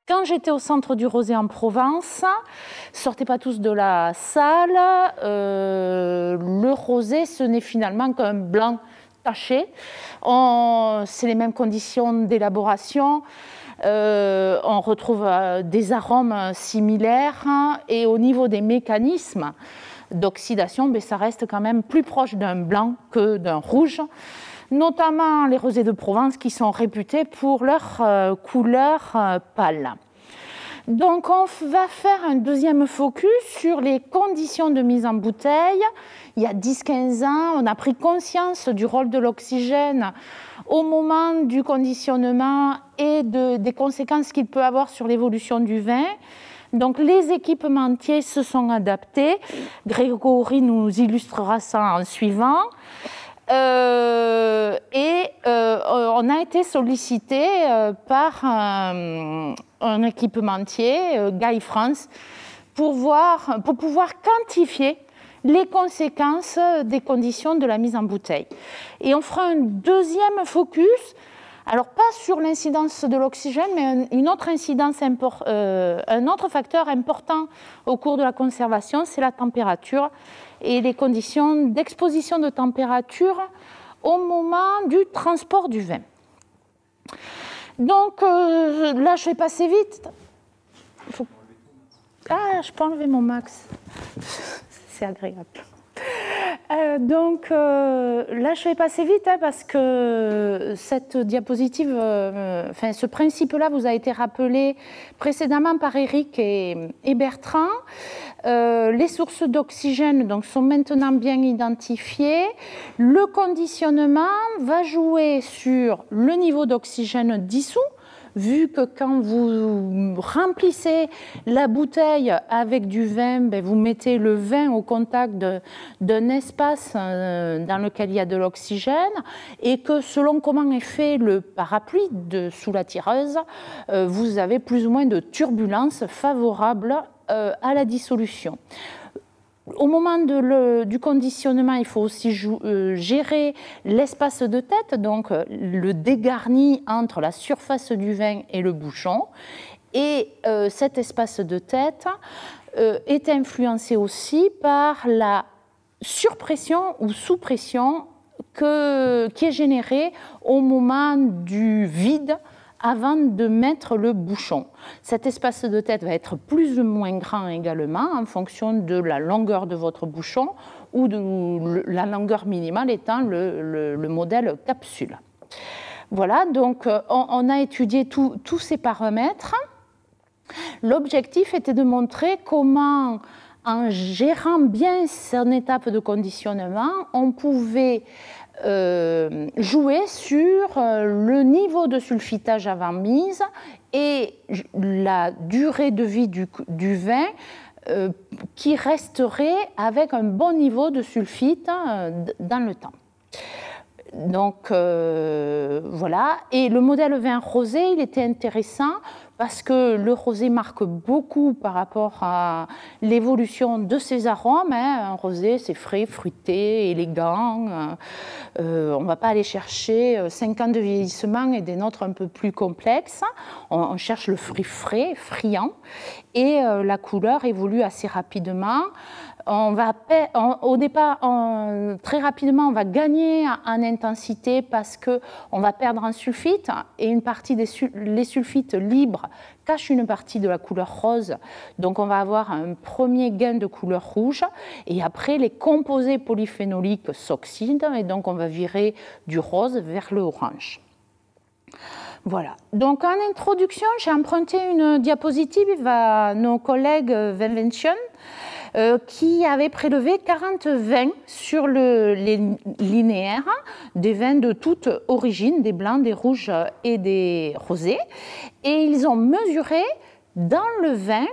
Quand j'étais au Centre du Rosé en Provence, sortez pas tous de la salle, le rosé ce n'est finalement qu'un blanc taché. C'est les mêmes conditions d'élaboration, on retrouve des arômes similaires et au niveau des mécanismes d'oxydation, ça reste quand même plus proche d'un blanc que d'un rouge, notamment les rosés de Provence qui sont réputés pour leur couleur pâle. Donc on va faire un deuxième focus sur les conditions de mise en bouteille. Il y a 10-15 ans, on a pris conscience du rôle de l'oxygène au moment du conditionnement et des conséquences qu'il peut avoir sur l'évolution du vin. Donc les équipementiers se sont adaptés. Grégory nous illustrera ça en suivant. On a été sollicité par un équipementier, Guy France, pour pouvoir quantifier les conséquences des conditions de la mise en bouteille. Et on fera un deuxième focus, alors pas sur l'incidence de l'oxygène, mais un autre facteur important au cours de la conservation, c'est la température et les conditions d'exposition de température au moment du transport du vin. Donc là, je vais passer vite. Ah, je peux enlever mon max. C'est agréable. Donc là, je vais passer vite parce que cette diapositive, ce principe-là vous a été rappelé précédemment par Eric et Bertrand. Les sources d'oxygène sont maintenant bien identifiées. Le conditionnement va jouer sur le niveau d'oxygène dissous, vu que quand vous remplissez la bouteille avec du vin, vous mettez le vin au contact d'un espace dans lequel il y a de l'oxygène et que selon comment est fait le parapluie sous la tireuse, vous avez plus ou moins de turbulences favorables à la dissolution. Au moment du conditionnement, il faut aussi gérer l'espace de tête, donc le dégarni entre la surface du vin et le bouchon. Et cet espace de tête est influencé aussi par la surpression ou sous-pression qui est générée au moment du vide avant de mettre le bouchon. Cet espace de tête va être plus ou moins grand également en fonction de la longueur de votre bouchon ou de la longueur minimale étant le modèle capsule. Voilà, donc on a étudié tous ces paramètres. L'objectif était de montrer comment, en gérant bien son étape de conditionnement, on pouvait jouer sur le niveau de sulfitage avant mise et la durée de vie du vin qui resterait avec un bon niveau de sulfite dans le temps. Donc voilà, et le modèle vin rosé, il était intéressant parce que le rosé marque beaucoup par rapport à l'évolution de ses arômes. Un rosé, c'est frais, fruité, élégant. On ne va pas aller chercher 5 ans de vieillissement et des notes un peu plus complexes. On cherche le fruit frais, friand, et la couleur évolue assez rapidement. Au départ, très rapidement, on va gagner en intensité parce qu'on va perdre en sulfite et une partie les sulfites libres cachent une partie de la couleur rose. Donc, on va avoir un premier gain de couleur rouge et après, les composés polyphénoliques s'oxydent et donc on va virer du rose vers le orange. Voilà. Donc, en introduction, j'ai emprunté une diapositive à nos collègues Venvention qui avait prélevé 40 vins sur les linéaires, des vins de toute origine, des blancs, des rouges et des rosés. Et ils ont mesuré dans le vin,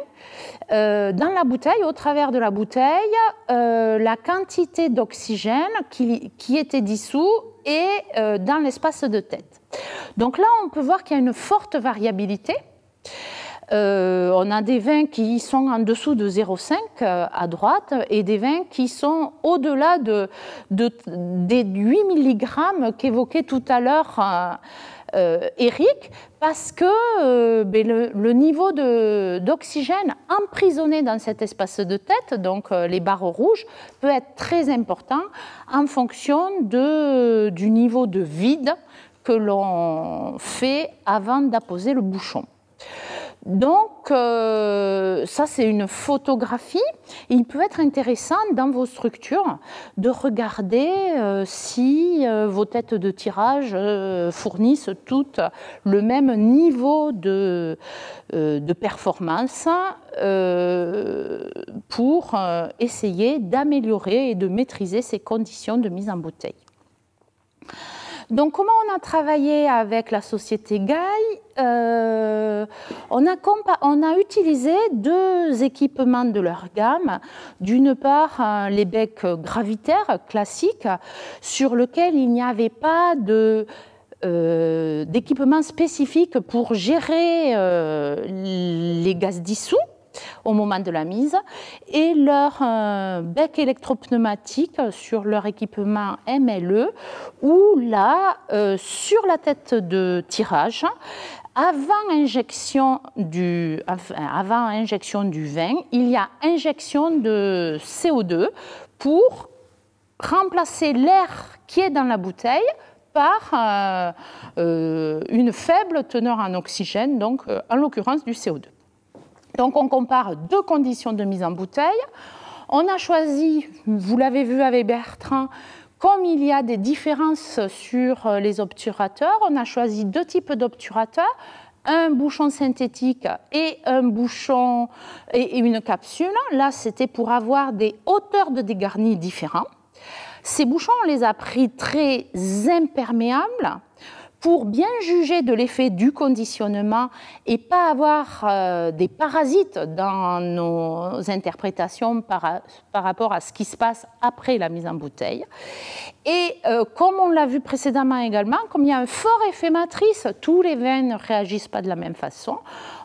dans la bouteille, au travers de la bouteille, la quantité d'oxygène qui était dissous et dans l'espace de tête. Donc là, on peut voir qu'il y a une forte variabilité. On a des vins qui sont en dessous de 0,5 à droite et des vins qui sont au-delà des 8 mg qu'évoquait tout à l'heure Eric, parce que le niveau d'oxygène emprisonné dans cet espace de tête, donc les barres rouges, peut être très important en fonction du niveau de vide que l'on fait avant d'apposer le bouchon. Donc, ça c'est une photographie. Il peut être intéressant dans vos structures de regarder si vos têtes de tirage fournissent toutes le même niveau de performance pour essayer d'améliorer et de maîtriser ces conditions de mise en bouteille. Donc, comment on a travaillé avec la société Gaille? On a utilisé deux équipements de leur gamme. D'une part, les becs gravitaires classiques sur lesquels il n'y avait pas d'équipement spécifique pour gérer les gaz dissous au moment de la mise, et leur bec électropneumatique sur leur équipement MLE, où là, sur la tête de tirage, avant injection du vin, il y a injection de CO2 pour remplacer l'air qui est dans la bouteille par une faible teneur en oxygène, donc en l'occurrence du CO2. Donc on compare deux conditions de mise en bouteille. On a choisi, vous l'avez vu avec Bertrand, comme il y a des différences sur les obturateurs, on a choisi deux types d'obturateurs, un bouchon synthétique et un bouchon et une capsule. Là, c'était pour avoir des hauteurs de dégarnis différents. Ces bouchons, on les a pris très imperméables pour bien juger de l'effet du conditionnement et pas avoir des parasites dans nos interprétations par rapport à ce qui se passe après la mise en bouteille. Et comme on l'a vu précédemment également, comme il y a un fort effet matrice, tous les vins ne réagissent pas de la même façon.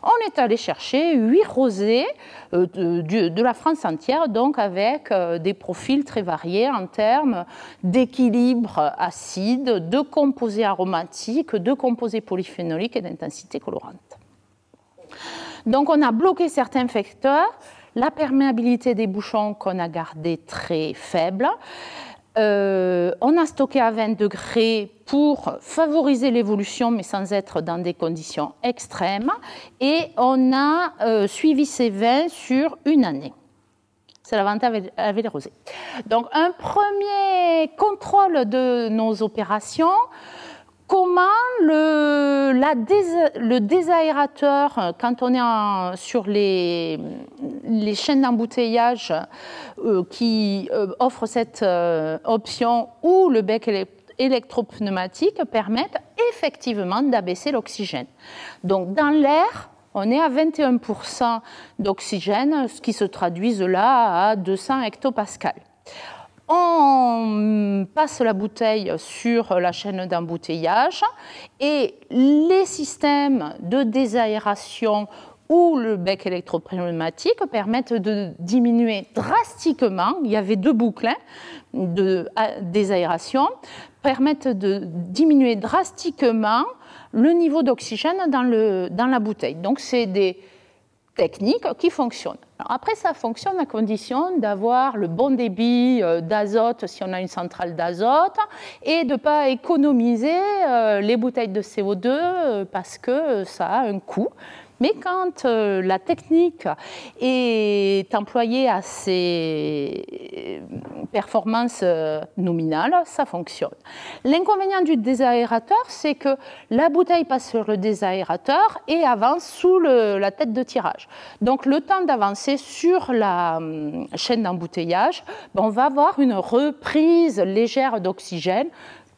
On est allé chercher 8 rosés de la France entière, donc avec des profils très variés en termes d'équilibre acide, de composés aromatiques, de composés polyphénoliques et d'intensité colorante. Donc on a bloqué certains facteurs, la perméabilité des bouchons qu'on a gardé très faible. On a stocké à 20 degrés pour favoriser l'évolution, mais sans être dans des conditions extrêmes. Et on a suivi ces vins sur une année. C'est l'avantage avec les rosés. Donc, un premier contrôle de nos opérations. Comment le désaérateur, quand on est sur les chaînes d'embouteillage qui offrent cette option, ou le bec électropneumatique, permettent effectivement d'abaisser l'oxygène. Donc dans l'air, on est à 21% d'oxygène, ce qui se traduit là à 200 hectopascales. On passe la bouteille sur la chaîne d'embouteillage et les systèmes de désaération ou le bec électropneumatique permettent de diminuer drastiquement, il y avait deux boucles de désaération, permettent de diminuer drastiquement le niveau d'oxygène dans la bouteille. Donc c'est des techniques qui fonctionnent. Alors après, ça fonctionne à condition d'avoir le bon débit d'azote si on a une centrale d'azote et de ne pas économiser les bouteilles de CO2 parce que ça a un coût. Mais quand la technique est employée à ses performances nominales, ça fonctionne. L'inconvénient du désaérateur, c'est que la bouteille passe sur le désaérateur et avance sous la tête de tirage. Donc le temps d'avancer sur la chaîne d'embouteillage, on va avoir une reprise légère d'oxygène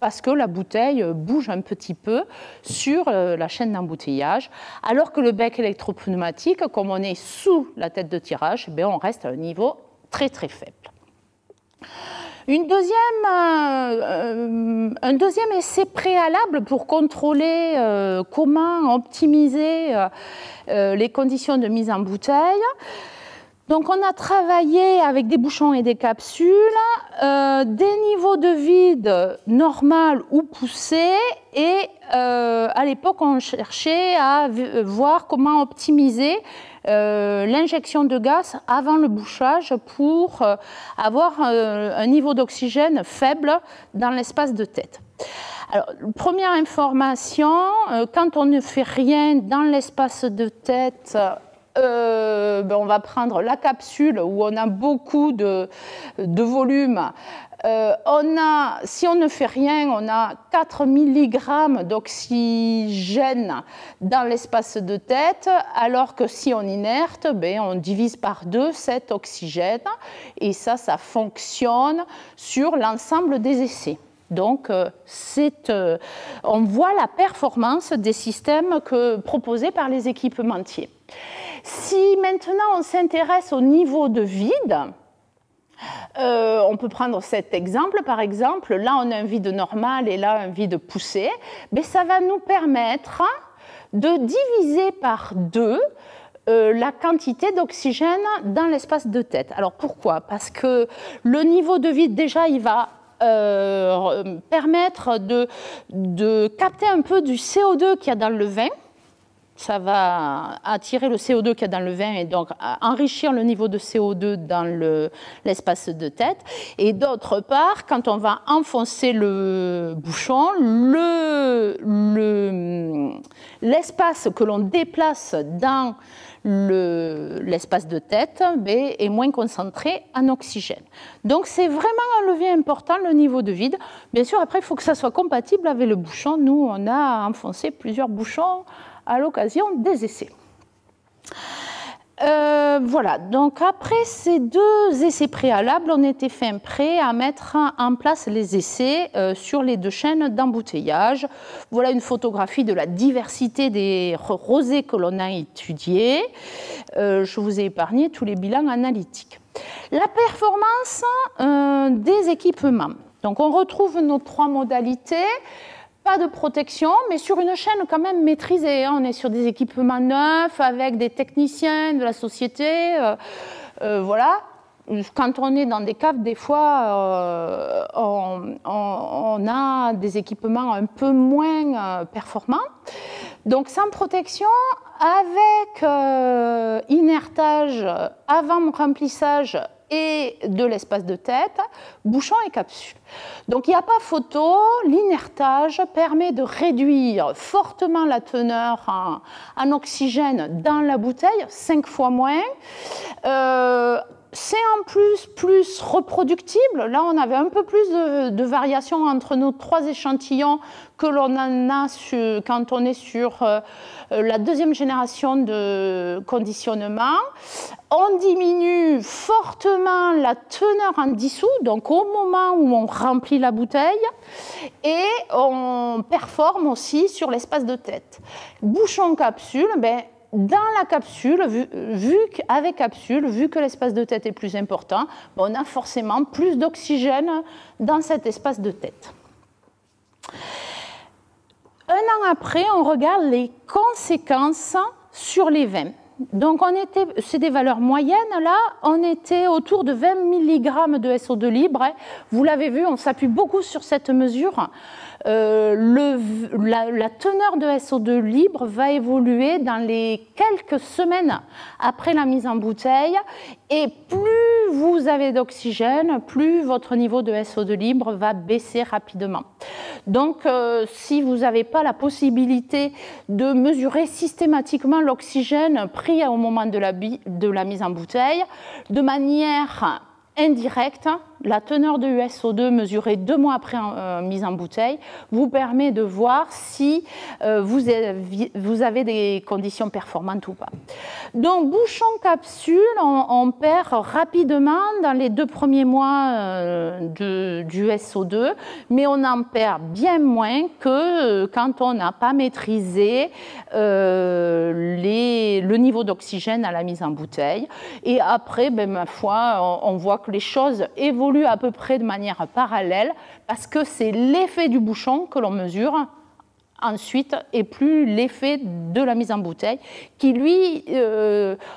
parce que la bouteille bouge un petit peu sur la chaîne d'embouteillage, alors que le bec électropneumatique, comme on est sous la tête de tirage, on reste à un niveau très très faible. Un deuxième essai préalable pour contrôler comment optimiser les conditions de mise en bouteille. Donc on a travaillé avec des bouchons et des capsules, des niveaux de vide normal ou poussés, et à l'époque on cherchait à voir comment optimiser l'injection de gaz avant le bouchage pour avoir un niveau d'oxygène faible dans l'espace de tête. Alors, première information, quand on ne fait rien dans l'espace de tête, on va prendre la capsule où on a beaucoup de volume. Si on ne fait rien, on a 4 mg d'oxygène dans l'espace de tête, alors que si on inerte, on divise par 2 cet oxygène, et ça fonctionne sur l'ensemble des essais. Donc, on voit la performance des systèmes proposés par les équipementiers. Si maintenant on s'intéresse au niveau de vide, on peut prendre cet exemple, par exemple, là on a un vide normal et là un vide poussé, mais ça va nous permettre de diviser par 2 la quantité d'oxygène dans l'espace de tête. Alors pourquoi? Parce que le niveau de vide, déjà, il va permettre de capter un peu du CO2 qu'il y a dans le vin. Ça va attirer le CO2 qu'il y a dans le vin et donc enrichir le niveau de CO2 dans l'espace de tête. Et d'autre part, quand on va enfoncer le bouchon, l'espace que l'on déplace dans l'espace de tête est moins concentré en oxygène. Donc c'est vraiment un levier important, le niveau de vide. Bien sûr, après, il faut que ça soit compatible avec le bouchon. Nous, on a enfoncé plusieurs bouchons à l'occasion des essais. Voilà, donc après ces 2 essais préalables, on était fin prêt à mettre en place les essais sur les 2 chaînes d'embouteillage. Voilà une photographie de la diversité des rosés que l'on a étudiés. Je vous ai épargné tous les bilans analytiques. La performance des équipements. Donc on retrouve nos 3 modalités. Pas de protection, mais sur une chaîne quand même maîtrisée. On est sur des équipements neufs avec des techniciens de la société. Voilà. Quand on est dans des caves, des fois, on a des équipements un peu moins performants. Donc sans protection, avec inertage avant remplissage et de l'espace de tête, bouchon et capsule. Donc il n'y a pas photo, l'inertage permet de réduire fortement la teneur en oxygène dans la bouteille, 5 fois moins. C'est en plus reproductible. Là, on avait un peu plus de variation entre nos 3 échantillons que l'on en a quand on est sur la 2e génération de conditionnement. On diminue fortement la teneur en dissous, donc au moment où on remplit la bouteille, et on performe aussi sur l'espace de tête. Bouchon-capsule, dans la capsule, avec capsule, vu que l'espace de tête est plus important, on a forcément plus d'oxygène dans cet espace de tête. Un an après, on regarde les conséquences sur les vins. Donc, c'est des valeurs moyennes, là, on était autour de 20 mg de SO2 libre. Vous l'avez vu, on s'appuie beaucoup sur cette mesure. La teneur de SO2 libre va évoluer dans les quelques semaines après la mise en bouteille, et plus vous avez d'oxygène, plus votre niveau de SO2 libre va baisser rapidement. Donc, si vous n'avez pas la possibilité de mesurer systématiquement l'oxygène pris au moment de la mise en bouteille, de manière indirecte, la teneur de USO2 mesurée 2 mois après mise en bouteille vous permet de voir si vous avez des conditions performantes ou pas. Donc, bouchon-capsule, on perd rapidement dans les 2 premiers mois du SO2, mais on en perd bien moins que quand on n'a pas maîtrisé le niveau d'oxygène à la mise en bouteille. Et après, ma foi, on voit que les choses évoluent évoluent à peu près de manière parallèle parce que c'est l'effet du bouchon que l'on mesure ensuite et plus l'effet de la mise en bouteille qui, lui,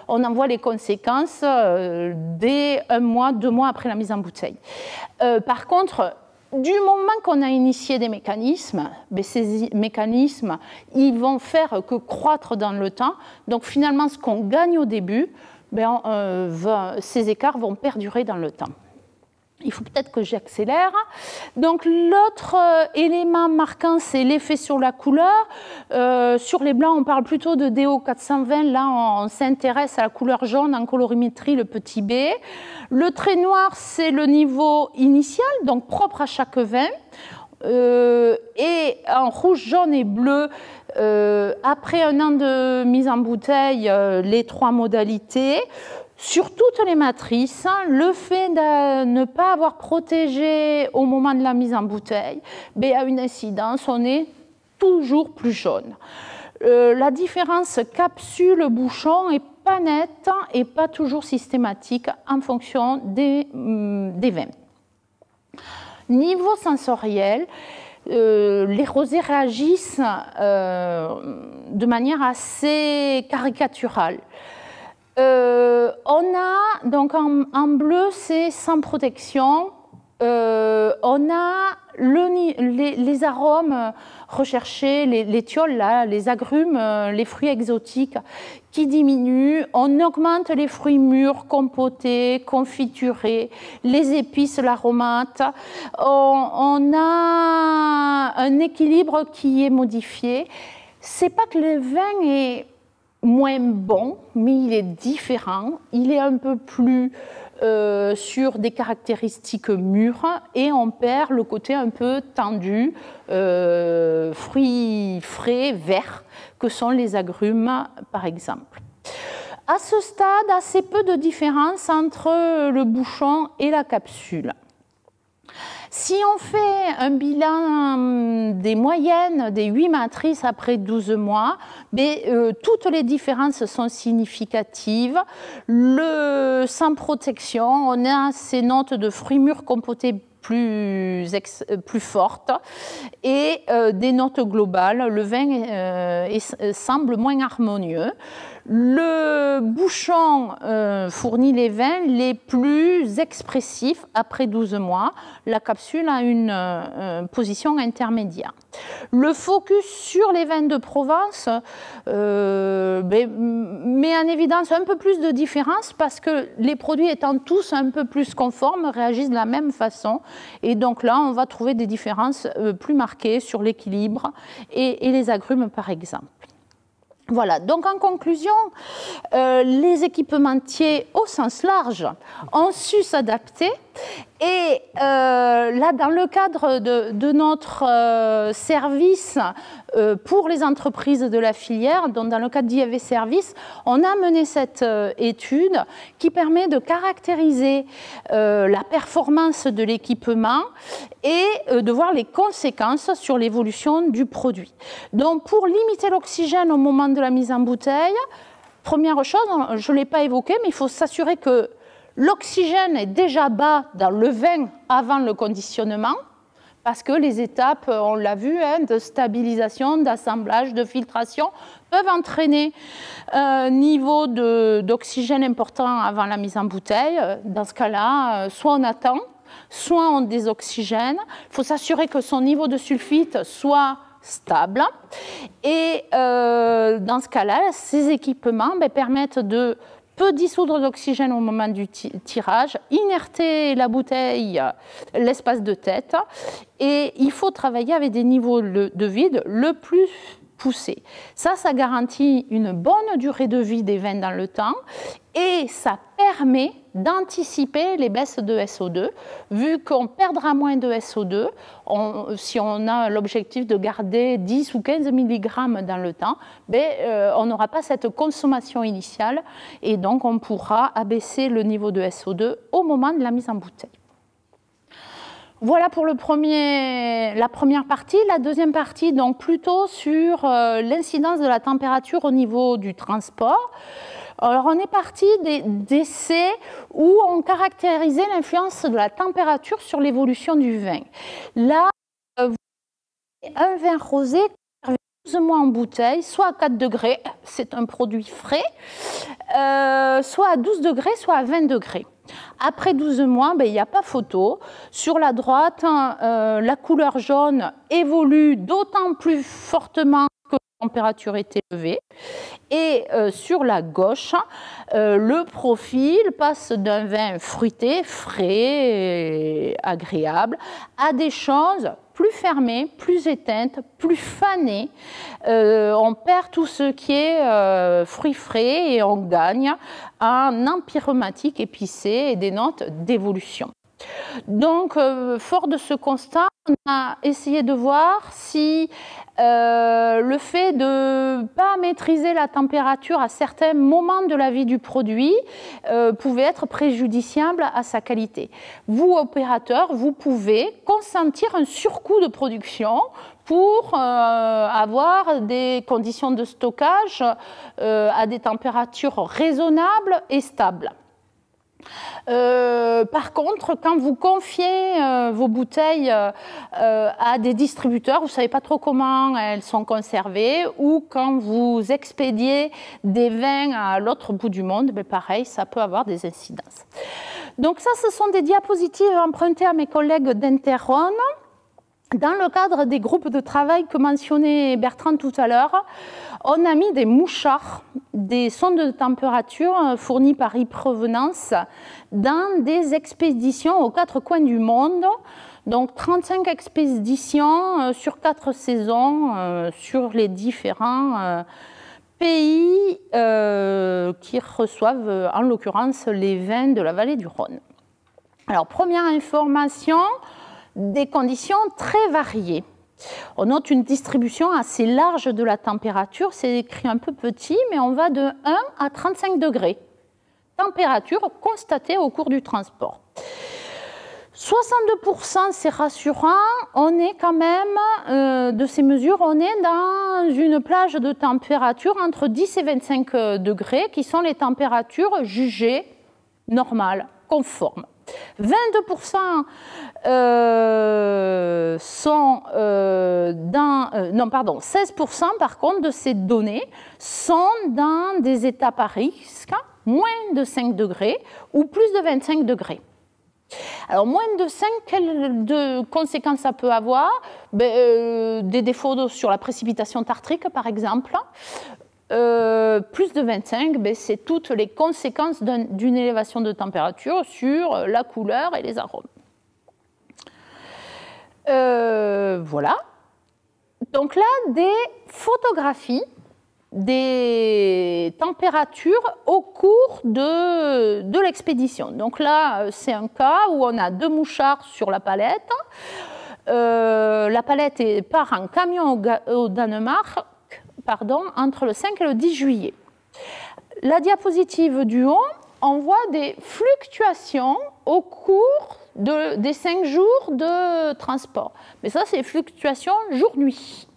on en voit les conséquences dès 1 mois, 2 mois après la mise en bouteille. Par contre, du moment qu'on a initié des mécanismes, ces mécanismes, ils vont faire que croître dans le temps. Donc finalement, ce qu'on gagne au début, ces écarts vont perdurer dans le temps. Il faut peut-être que j'accélère. Donc l'autre élément marquant, c'est l'effet sur la couleur. Sur les blancs, on parle plutôt de DO 420. Là, on s'intéresse à la couleur jaune en colorimétrie, le petit b. Le trait noir, c'est le niveau initial, donc propre à chaque vin. Et en rouge, jaune et bleu, après 1 an de mise en bouteille, les 3 modalités. Sur toutes les matrices, le fait de ne pas avoir protégé au moment de la mise en bouteille a une incidence, on est toujours plus jaune. La différence capsule-bouchon n'est pas nette et pas toujours systématique en fonction des vins. Niveau sensoriel, les rosés réagissent de manière assez caricaturale. On a, donc en bleu, c'est sans protection. On a les arômes recherchés, les thiols, là, les agrumes, les fruits exotiques qui diminuent. On augmente les fruits mûrs, compotés, confiturés, les épices, l'aromate. On a un équilibre qui est modifié. C'est pas que le vin est moins bon, mais il est différent. Il est un peu plus sur des caractéristiques mûres et on perd le côté un peu tendu, fruits frais, verts, que sont les agrumes, par exemple. À ce stade, assez peu de différence entre le bouchon et la capsule. Si on fait un bilan des moyennes des 8 matrices après 12 mois, toutes les différences sont significatives. Sans protection, on a ces notes de fruits mûrs compotés plus fortes et des notes globales. Le vin semble moins harmonieux. Le bouchon fournit les vins les plus expressifs après 12 mois. La capsule a une position intermédiaire. Le focus sur les vins de Provence met en évidence un peu plus de différence parce que les produits étant tous un peu plus conformes réagissent de la même façon. Et donc là, on va trouver des différences plus marquées sur l'équilibre et les agrumes, par exemple. Voilà, donc en conclusion, les équipementiers au sens large ont su s'adapter et là, dans le cadre de notre service pour les entreprises de la filière, donc dans le cadre d'IAV Service, on a mené cette étude qui permet de caractériser la performance de l'équipement et de voir les conséquences sur l'évolution du produit. Donc pour limiter l'oxygène au moment de la mise en bouteille, première chose, je ne l'ai pas évoqué, mais il faut s'assurer que l'oxygène est déjà bas dans le vin avant le conditionnement, parce que les étapes, on l'a vu, de stabilisation, d'assemblage, de filtration, peuvent entraîner un niveau d'oxygène important avant la mise en bouteille. Dans ce cas-là, soit on attend, soit on désoxygène. Il faut s'assurer que son niveau de sulfite soit stable. Et dans ce cas-là, ces équipements permettent de peu dissoudre d'oxygène au moment du tirage, inerter la bouteille, l'espace de tête, et il faut travailler avec des niveaux de vide le plus poussés. Ça garantit une bonne durée de vie des vins dans le temps et ça permet d'anticiper les baisses de SO2, vu qu'on perdra moins de SO2 si on a l'objectif de garder 10 ou 15 mg dans le temps, on n'aura pas cette consommation initiale et donc on pourra abaisser le niveau de SO2 au moment de la mise en bouteille. Voilà pour la première partie. La deuxième partie, donc plutôt sur l'incidence de la température au niveau du transport. Alors, on est parti d'essais où on caractérisait l'influence de la température sur l'évolution du vin. Là, vous avez un vin rosé 12 mois en bouteille, soit à 4 degrés, c'est un produit frais, soit à 12 degrés, soit à 20 degrés. Après 12 mois, il n'y a pas photo. Sur la droite, la couleur jaune évolue d'autant plus fortement que la température est élevée. Et sur la gauche, le profil passe d'un vin fruité, frais, et agréable, à des choses plus fermées, plus éteintes, plus fanées. On perd tout ce qui est fruits frais et on gagne un empyromatique épicé et des notes d'évolution. Donc, fort de ce constat, on a essayé de voir si le fait de ne pas maîtriser la température à certains moments de la vie du produit pouvait être préjudiciable à sa qualité. Vous, opérateurs, vous pouvez consentir un surcoût de production pour avoir des conditions de stockage à des températures raisonnables et stables. Par contre, quand vous confiez vos bouteilles à des distributeurs, vous ne savez pas trop comment elles sont conservées, ou quand vous expédiez des vins à l'autre bout du monde, pareil, ça peut avoir des incidences. Donc ça, ce sont des diapositives empruntées à mes collègues d'Interrhône. Dans le cadre des groupes de travail que mentionnait Bertrand tout à l'heure, on a mis des mouchards, des sondes de température fournies par e-Provenance dans des expéditions aux 4 coins du monde. Donc 35 expéditions sur 4 saisons sur les différents pays qui reçoivent en l'occurrence les vins de la vallée du Rhône. Alors première information, des conditions très variées. On note une distribution assez large de la température, c'est écrit un peu petit, mais on va de 1 à 35 degrés. Température constatée au cours du transport. 62%, c'est rassurant, on est quand même, de ces mesures, on est dans une plage de température entre 10 et 25 degrés, qui sont les températures jugées normales, conformes. 22% sont non, pardon, 16% par contre de ces données sont dans des étapes à risque, moins de 5 degrés ou plus de 25 degrés. Alors, moins de 5, quelles conséquences ça peut avoir? Des défauts sur la précipitation tartrique, par exemple. Plus de 25, c'est toutes les conséquences d'une élévation de température sur la couleur et les arômes. Voilà. Donc là, des photographies des températures au cours de l'expédition. Donc là, c'est un cas où on a 2 mouchards sur la palette. La palette part en camion au Danemark, entre le 5 et le 10 juillet. La diapositive du haut, on voit des fluctuations au cours des 5 jours de transport. Mais ça, c'est fluctuations jour-nuit.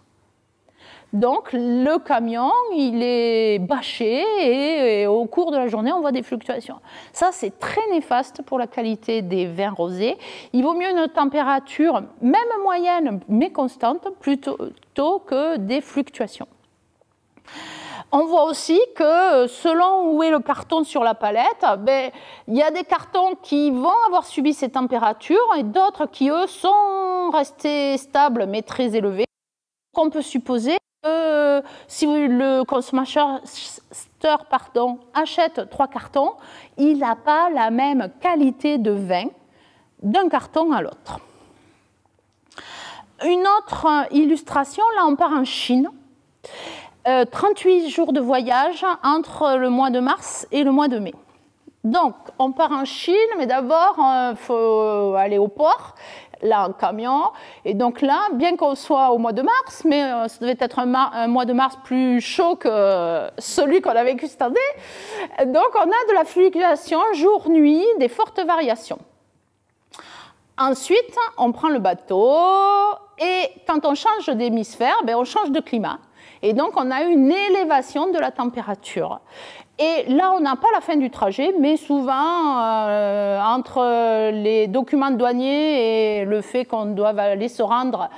Donc, le camion, il est bâché et au cours de la journée, on voit des fluctuations. Ça, c'est très néfaste pour la qualité des vins rosés. Il vaut mieux une température, même moyenne, mais constante, plutôt que des fluctuations. On voit aussi que selon où est le carton sur la palette, il y a des cartons qui vont avoir subi ces températures et d'autres qui, eux, sont restés stables mais très élevés. On peut supposer que si le consommateur achète 3 cartons, il n'a pas la même qualité de vin d'un carton à l'autre. Une autre illustration, là on part en Chine. 38 jours de voyage entre le mois de mars et le mois de mai. Donc, on part en Chine, mais d'abord, il faut aller au port, là, en camion. Et donc là, bien qu'on soit au mois de mars, mais ça devait être un mois de mars plus chaud que celui qu'on a vécu cette année. Donc, on a de la fluctuation jour-nuit, des fortes variations. Ensuite, on prend le bateau et quand on change d'hémisphère, on change de climat. Et donc, on a une élévation de la température. Et là, on n'a pas la fin du trajet, mais souvent, entre les documents douaniers et le fait qu'on doive aller se rendre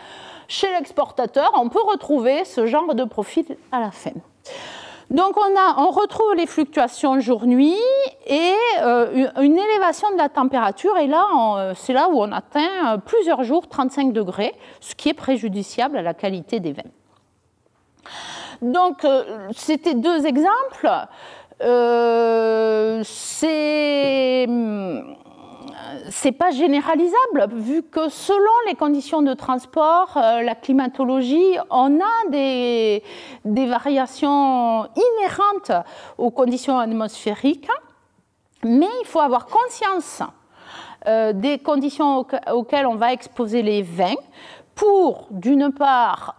chez l'exportateur, on peut retrouver ce genre de profil à la fin. Donc, on retrouve les fluctuations jour-nuit et une élévation de la température. Et là, c'est là où on atteint plusieurs jours 35 degrés, ce qui est préjudiciable à la qualité des vins. Donc, c'était deux exemples. C'est pas généralisable, vu que selon les conditions de transport, la climatologie, on a des variations inhérentes aux conditions atmosphériques, mais il faut avoir conscience des conditions auxquelles on va exposer les vins pour, d'une part,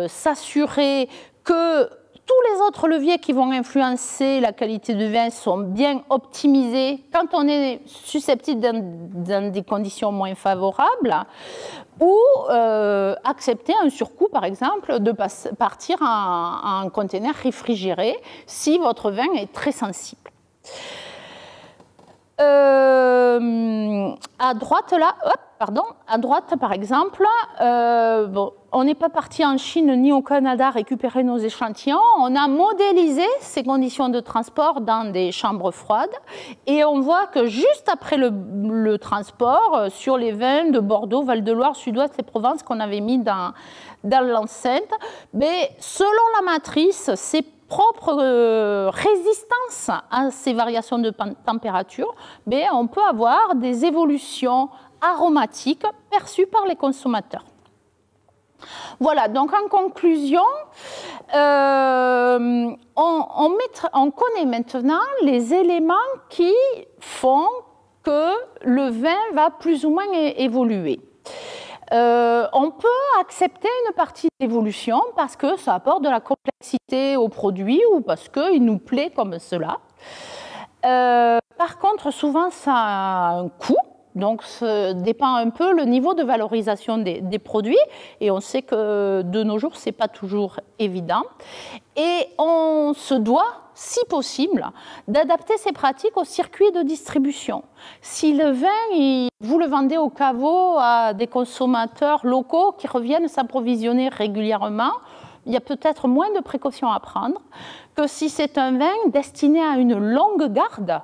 s'assurer que tous les autres leviers qui vont influencer la qualité du vin sont bien optimisés quand on est susceptible dans des conditions moins favorables, ou accepter un surcoût, par exemple, de partir en conteneur réfrigéré si votre vin est très sensible. À droite, là, à droite, par exemple, bon, on n'est pas parti en Chine ni au Canada récupérer nos échantillons. On a modélisé ces conditions de transport dans des chambres froides et on voit que juste après le transport, sur les vins de Bordeaux, Val-de-Loire, Sud-Ouest et Provence qu'on avait mis dans l'enceinte, mais selon la matrice, ses propres résistance à ces variations de température, mais on peut avoir des évolutions aromatiques perçues par les consommateurs. Voilà, donc en conclusion, on connaît maintenant les éléments qui font que le vin va plus ou moins évoluer. On peut accepter une partie d'évolution parce que ça apporte de la complexité au produit ou parce qu'il nous plaît comme cela. Par contre, souvent, ça a un coût. Donc, ça dépend un peu le niveau de valorisation des produits. Et on sait que de nos jours, ce n'est pas toujours évident. Et on se doit, si possible, d'adapter ces pratiques au circuit de distribution. Si le vin, vous le vendez au caveau à des consommateurs locaux qui reviennent s'approvisionner régulièrement, il y a peut-être moins de précautions à prendre que si c'est un vin destiné à une longue garde,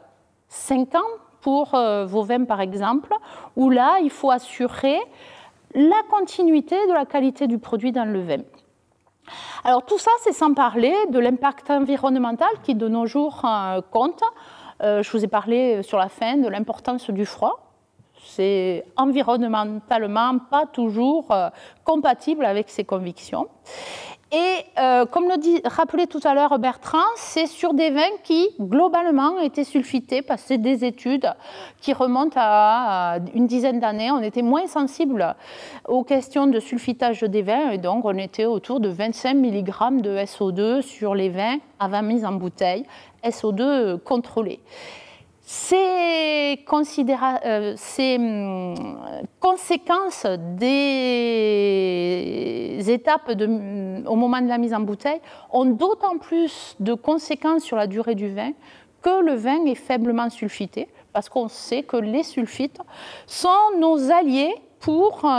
5 ans, pour vos vins par exemple, où là, il faut assurer la continuité de la qualité du produit dans le vin. Alors tout ça, c'est sans parler de l'impact environnemental qui de nos jours compte. Je vous ai parlé sur la fin de l'importance du froid. C'est environnementalement pas toujours compatible avec ses convictions. Et comme le rappelait tout à l'heure Bertrand, c'est sur des vins qui, globalement, étaient sulfités, parce que c'est des études qui remontent à une dizaine d'années. On était moins sensible aux questions de sulfitage des vins, et donc on était autour de 25 mg de SO2 sur les vins avant mise en bouteille, SO2 contrôlé. Ces conséquences des étapes au moment de la mise en bouteille ont d'autant plus de conséquences sur la durée du vin que le vin est faiblement sulfité, parce qu'on sait que les sulfites sont nos alliés pour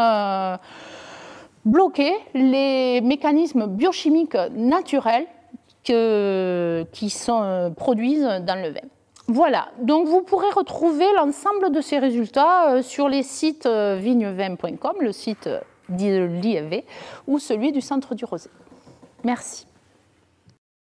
bloquer les mécanismes biochimiques naturels qui produisent dans le vin. Voilà, donc vous pourrez retrouver l'ensemble de ces résultats sur les sites vignevin.com, le site de l'IFV, ou celui du Centre du Rosé. Merci.